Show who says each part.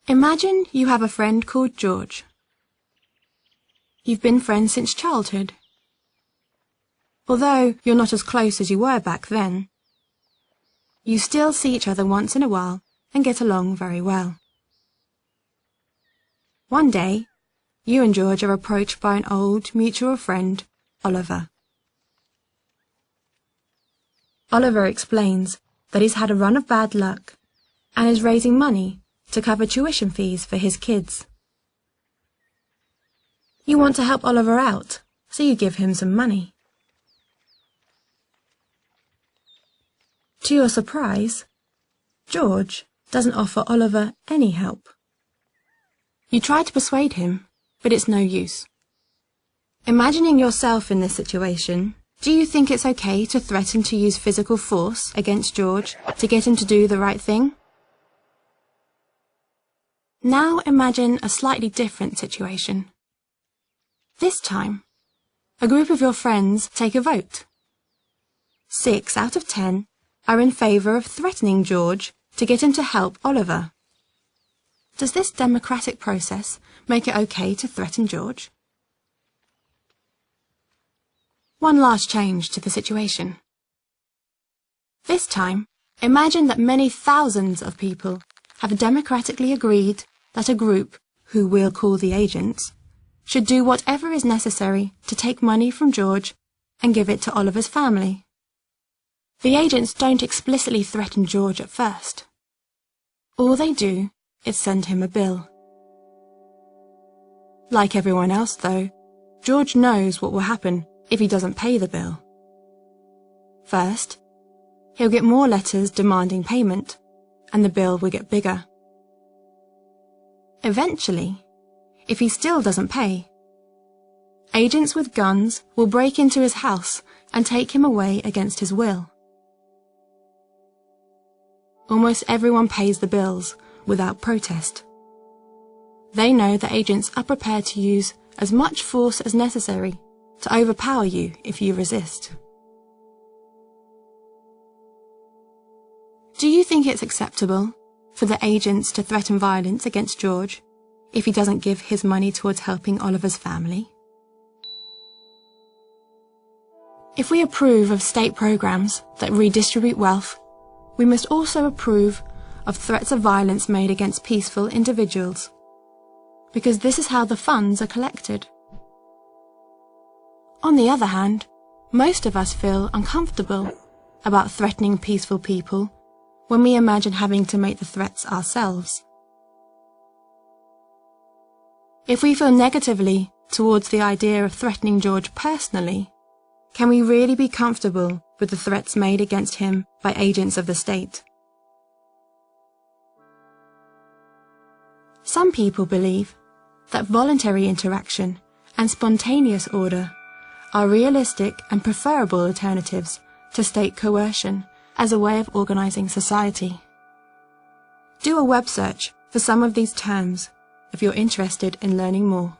Speaker 1: Imagine you have a friend called George. You've been friends since childhood. Although you're not as close as you were back then, you still see each other once in a while and get along very well. One day, you and George are approached by an old mutual friend, Oliver. Oliver explains that he's had a run of bad luck and is raising money to cover tuition fees for his kids. You want to help Oliver out, so you give him some money. To your surprise, George doesn't offer Oliver any help. You try to persuade him, but it's no use. Imagining yourself in this situation, do you think it's okay to threaten to use physical force against George to get him to do the right thing? Now imagine a slightly different situation. This time, a group of your friends take a vote. 6 out of 10 are in favour of threatening George to get him to help Oliver. Does this democratic process make it okay to threaten George? One last change to the situation. This time, imagine that many thousands of people have democratically agreed that a group, who we'll call the agents, should do whatever is necessary to take money from George and give it to Oliver's family. The agents don't explicitly threaten George at first. All they do is send him a bill. Like everyone else, though, George knows what will happen if he doesn't pay the bill. First, he'll get more letters demanding payment, and the bill will get bigger. Eventually, if he still doesn't pay, agents with guns will break into his house and take him away against his will. Almost everyone pays the bills without protest. They know that agents are prepared to use as much force as necessary to overpower you if you resist. Do you think it's acceptable for the agents to threaten violence against George if he doesn't give his money towards helping Oliver's family? If we approve of state programs that redistribute wealth, we must also approve of threats of violence made against peaceful individuals, because this is how the funds are collected. On the other hand, most of us feel uncomfortable about threatening peaceful people when we imagine having to make the threats ourselves. If we feel negatively towards the idea of threatening George personally, can we really be comfortable with the threats made against him by agents of the state? Some people believe that voluntary interaction and spontaneous order are realistic and preferable alternatives to state coercion as a way of organizing society. Do a web search for some of these terms if you're interested in learning more.